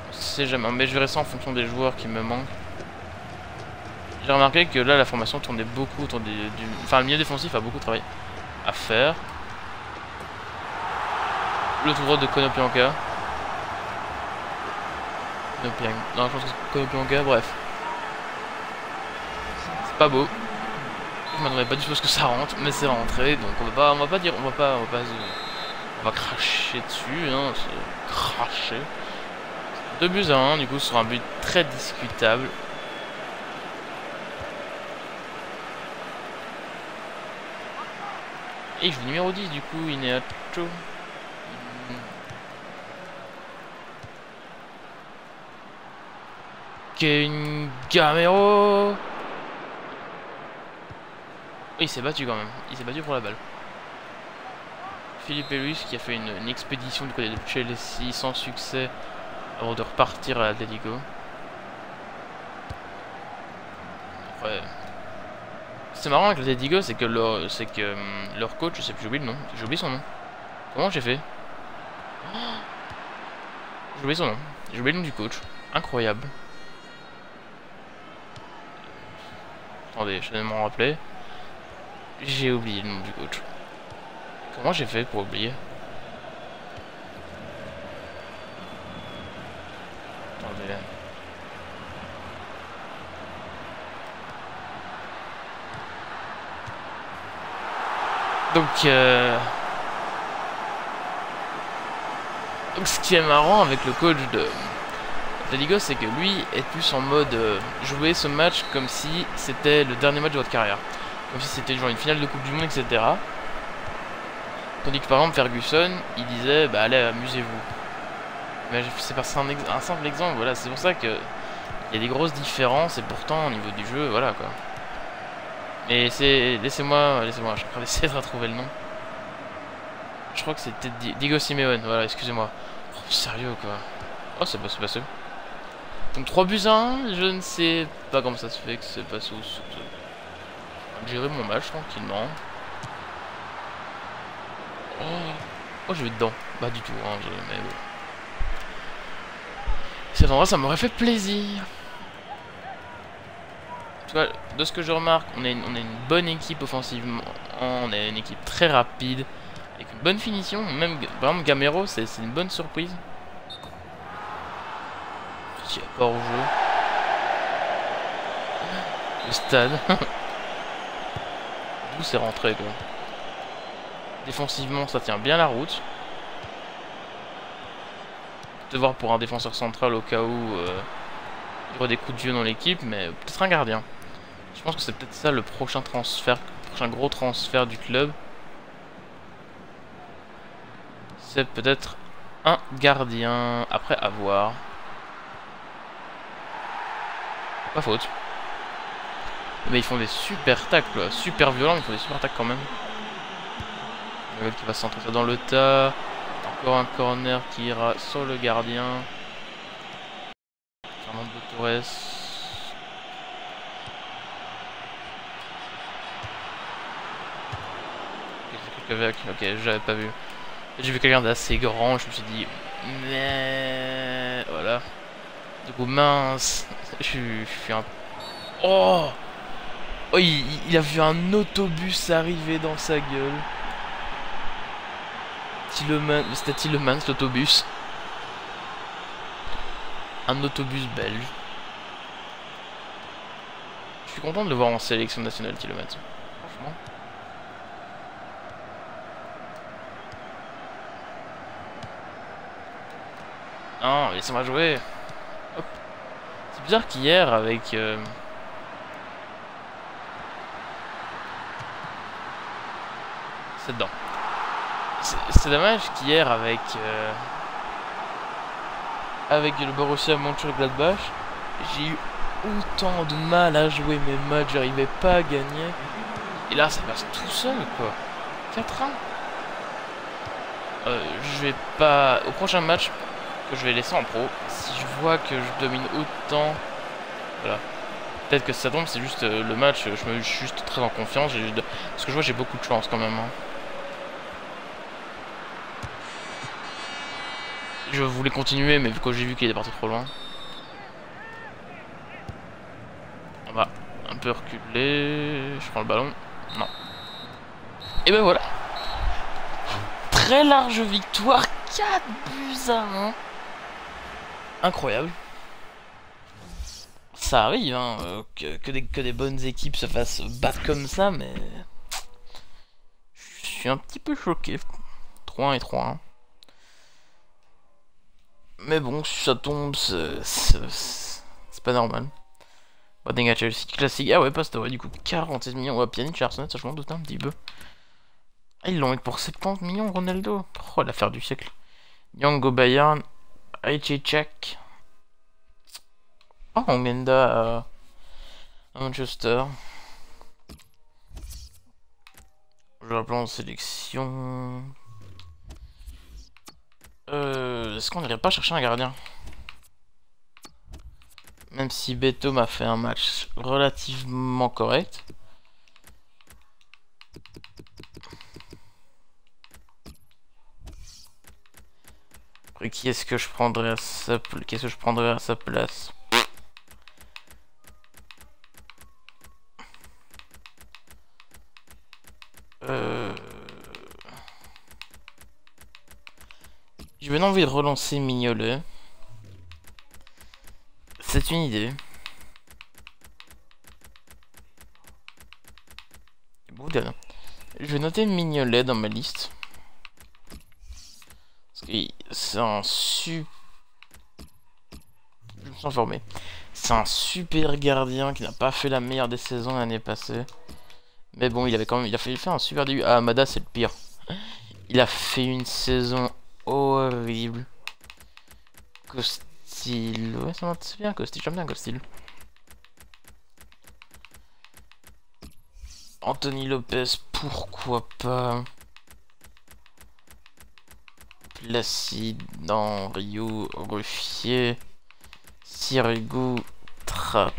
On sait jamais, mais je verrai ça en fonction des joueurs qui me manquent. J'ai remarqué que là la formation tournait beaucoup autour du... Enfin le milieu défensif a beaucoup de travail à faire. Le tout droit de Konoplyanka. Non, je pense que c'est Konoplyanka, bref. C'est pas beau. Je m'attendais pas du tout à ce que ça rentre, mais c'est rentré, donc on va pas dire, on va cracher dessus, hein, c'est cracher. 2 buts à 1, du coup, ce sera un but très discutable. Et il joue numéro 10, du coup, Ineacho. Kevin Gamero. Il s'est battu quand même, il s'est battu pour la balle. Philippe Luis qui a fait une expédition du côté de Chelsea sans succès avant de repartir à l'Atlético. Ouais. C'est marrant avec l'Atlético, c'est que leur coach, je sais plus, j'ai oublié le nom, j'ai oublié son nom. Comment j'ai fait? J'ai oublié son nom, j'ai oublié le nom du coach. Incroyable. Attendez, je vais m'en rappeler. J'ai oublié le nom du coach. Comment j'ai fait pour oublier? Attendez. Donc ce qui est marrant avec le coach de Liga, c'est que lui est plus en mode jouer ce match comme si c'était le dernier match de votre carrière. Comme si c'était genre une finale de Coupe du Monde, etc. Tandis que par exemple Ferguson, il disait bah allez amusez-vous. Mais c'est un simple exemple, voilà, c'est pour ça que il y a des grosses différences et pourtant au niveau du jeu, voilà quoi. Mais c'est... Laissez-moi, je suis en train d'essayer de retrouver le nom. Je crois que c'était Diego Simeone, voilà, excusez-moi. Oh, sérieux quoi. Oh, c'est passé. Donc 3 buts à 1, je ne sais pas comment ça se fait que c'est passé au sous. Je vais gérer mon match tranquillement. Oh, je vais dedans. Bah du tout, hein, mais bon. Cet endroit, ça m'aurait fait plaisir. Tu vois, de ce que je remarque, on est une bonne équipe offensivement. On est une équipe très rapide, avec une bonne finition. Même, par exemple, Gamero, c'est une bonne surprise. Petit apport au jeu. Le stade. D'où c'est rentré, quoi. Défensivement, ça tient bien la route. De voir pour un défenseur central au cas où il y aurait des coups de vieux dans l'équipe, mais peut-être un gardien. Je pense que c'est peut-être ça le prochain transfert, le prochain gros transfert du club. C'est peut-être un gardien. Après, à voir. Pas faute. Mais ils font des super tacles, super violents, ils font des super tacles quand même. Le qui va centrer ça dans le tas. Encore un corner qui ira sur le gardien. Fernando Torres. Ok, j'avais pas vu. J'ai vu quelqu'un d'assez grand, je me suis dit... Mais... Voilà. Du coup, mince. Je suis un... Oh, oh il a vu un autobus arriver dans sa gueule. C'était Tielemans, l'autobus. Un autobus belge. Je suis content de le voir en sélection nationale, Tielemans. Franchement. Non, laissez-moi jouer. Hop. C'est bizarre qu'hier avec... C'est dedans. C'est dommage qu'hier avec le Borussia Mönchengladbach, j'ai eu autant de mal à jouer mes matchs, j'arrivais pas à gagner. Et là, ça passe tout seul, quoi. 4-1. Je vais pas... Au prochain match que je vais laisser en pro, si je vois que je domine autant... Voilà. Peut-être que ça tombe, c'est juste le match, je me suis juste très en confiance. Parce que je vois, j'ai beaucoup de chance quand même. Hein. Je voulais continuer, mais quand j'ai vu qu'il était parti trop loin. On va un peu reculer. Je prends le ballon. Non. Et ben voilà. Très large victoire. 4-1. Incroyable. Ça arrive, hein, que des bonnes équipes se fassent battre comme ça, mais... Je suis un petit peu choqué. 3-1 et 3-1. Mais bon, si ça tombe, c'est pas normal. Boarding à Chelsea, classique. Ah ouais, Pastore, du coup, 46 millions. Ouais, Pjanic, Arsenal, ça je m'en doute un petit peu. Ah, ils l'ont eu pour 70 millions, Ronaldo. Oh, l'affaire du siècle. Young au Bayern. Aichechak. Oh, Ongenda à Manchester. Je vais appeler en sélection. Est-ce qu'on n'irait pas chercher un gardien? Même si Beto m'a fait un match relativement correct. Après, qui est-ce que je prendrais à sa place? Qu'est-ce que je prendrais à sa place? J'ai bien envie de relancer Mignolet. C'est une idée. Je vais noter Mignolet dans ma liste. Parce que c'est un super... Je me suis informé. C'est un super gardien qui n'a pas fait la meilleure des saisons l'année passée. Mais bon, il avait quand même... Il a fait un super début. Ah, Amada, c'est le pire. Il a fait une saison horrible. Costil... Ouais, ça m'intéresse bien, Costil. J'aime bien Costil. Anthony Lopez, pourquoi pas. Placide, dans Rio, Ruffier, Sirigu, Trapp.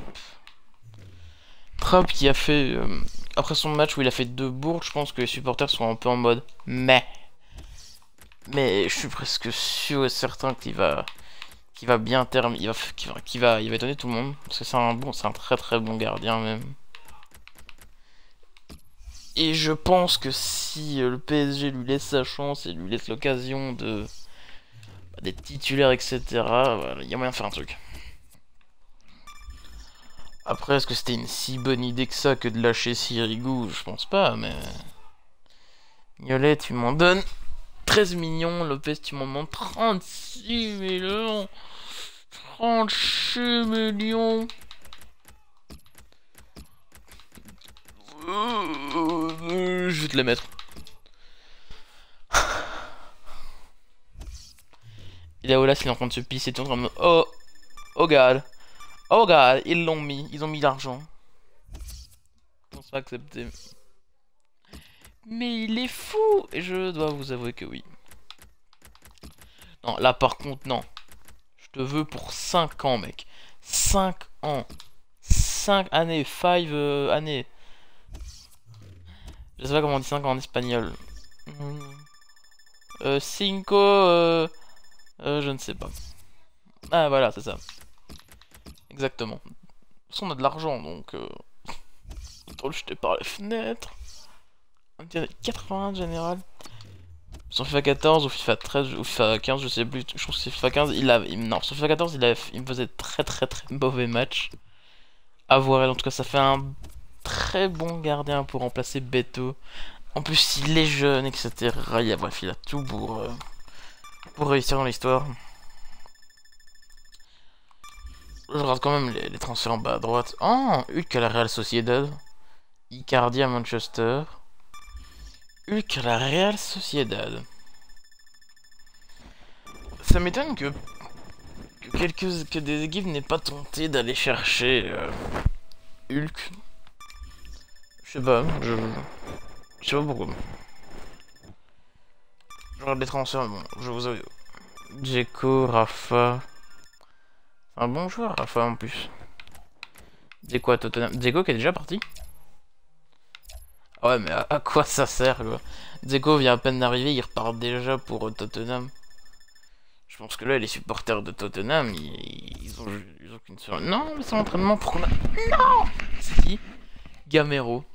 Trapp qui a fait... après son match où il a fait 2 bourdes, je pense que les supporters sont un peu en mode mais je suis presque sûr et certain qu'il va bien terminer, il va étonner tout le monde parce que c'est un très très bon gardien même. Et je pense que si le PSG lui laisse sa chance et lui laisse l'occasion de d'être titulaire, etc., voilà, il y a moyen de faire un truc. Après, est-ce que c'était une si bonne idée que ça que de lâcher Sirigu? Je pense pas, mais... Mignolet, tu m'en donnes 13 millions. Lopez, tu m'en demandes 36 millions. 36 millions. Je vais te les mettre. Et là, Olas, il est en train de se pisser. Tu es en train de me... Oh, oh god. Oh god, ils l'ont mis. Ils ont mis l'argent. Je pense pas accepter. Mais il est fou. Et je dois vous avouer que oui. Non, là par contre, non. Je te veux pour 5 ans, mec. 5 ans. 5 années. 5 années. Je sais pas comment on dit 5 ans en espagnol. Cinco... je ne sais pas. Ah, voilà, c'est ça. Exactement. De toute façon, on a de l'argent, donc... autant le jeter par les fenêtres. On dirait 80 en général. Sur FIFA 14 ou FIFA 13 ou FIFA 15, je sais plus. Je trouve que c'est FIFA 15. Non, sur FIFA 14, il me faisait très mauvais match. À voir, en tout cas, ça fait un très bon gardien pour remplacer Beto. En plus, il est jeune, etc. Bref, il a tout pour réussir dans l'histoire. Je regarde quand même les transferts en bas à droite. Oh, Hulk à la Real Sociedad. Icardi à Manchester. Hulk à la Real Sociedad. Ça m'étonne que des équipes n'aient pas tenté d'aller chercher Hulk. Je sais pas, je sais pas pourquoi. Je regarde les transferts, bon, je vous avoue. Dzeko, Rafa. Un bon joueur, Rafa en plus. Dzeko à Tottenham. Dzeko qui est déjà parti. Ah ouais, mais à quoi ça sert quoi? Dzeko vient à peine d'arriver, il repart déjà pour Tottenham. Je pense que là, les supporters de Tottenham, ils ont qu'une seule. Non, mais c'est l'entraînement pour qu'on a. Non! C'est qui? Gamero.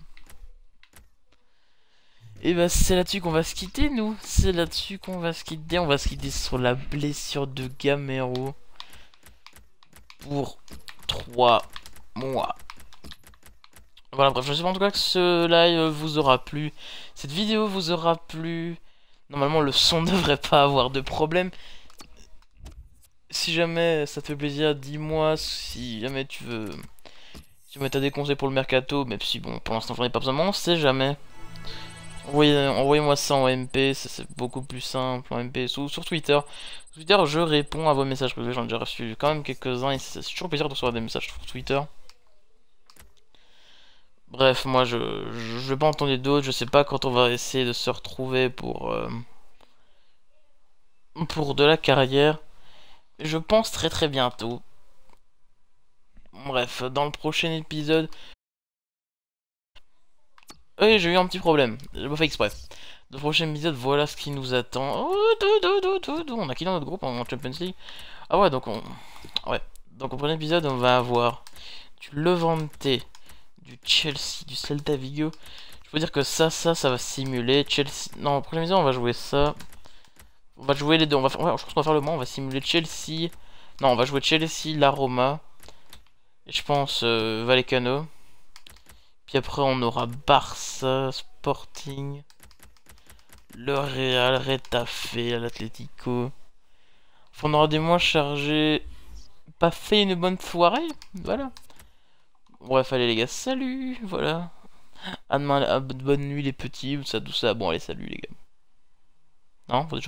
Et bah, c'est là-dessus qu'on va se quitter, nous. C'est là-dessus qu'on va se quitter. On va se quitter sur la blessure de Gamero. Pour 3 mois. Voilà, bref, j'espère en tout cas que ce live vous aura plu. Cette vidéo vous aura plu. Normalement, le son ne devrait pas avoir de problème. Si jamais ça te fait plaisir, dis-moi. Si jamais tu veux. Si jamais t'as des conseils pour le mercato, même si bon, pour l'instant j'en ai pas besoin, mais on sait jamais. Envoyez-moi ça en MP, c'est beaucoup plus simple en MP, sur Twitter. Sur Twitter, je réponds à vos messages privés, j'en ai déjà reçu quand même quelques-uns et c'est toujours plaisir de recevoir des messages sur Twitter. Bref, moi je vais pas entendre d'autres, je sais pas quand on va essayer de se retrouver pour de la carrière. Je pense très très bientôt. Bref, dans le prochain épisode... Oui, j'ai eu un petit problème, j'ai pas fait exprès. Dans le prochain épisode, voilà ce qui nous attend. Oh, on a qui dans notre groupe en Champions League? Ah ouais, donc on... Ouais, donc au prochain épisode, on va avoir du Levante, du Chelsea, du Celta Vigo. Je peux dire que ça va simuler Chelsea... Non, au prochain épisode, on va jouer ça. On va jouer les deux, on va faire... Ouais, je pense qu'on va faire le moins, on va simuler Chelsea... Non, on va jouer Chelsea, la Roma. Et je pense Vallecano. Puis après on aura Barça, Sporting, le Real, Retafe, l'Atlético. Enfin, on aura des mois chargés. Pas fait une bonne soirée. Voilà. Bref, allez les gars, salut. Voilà. À demain, bonne nuit les petits, tout ça. Bon, allez, salut les gars. Non, faut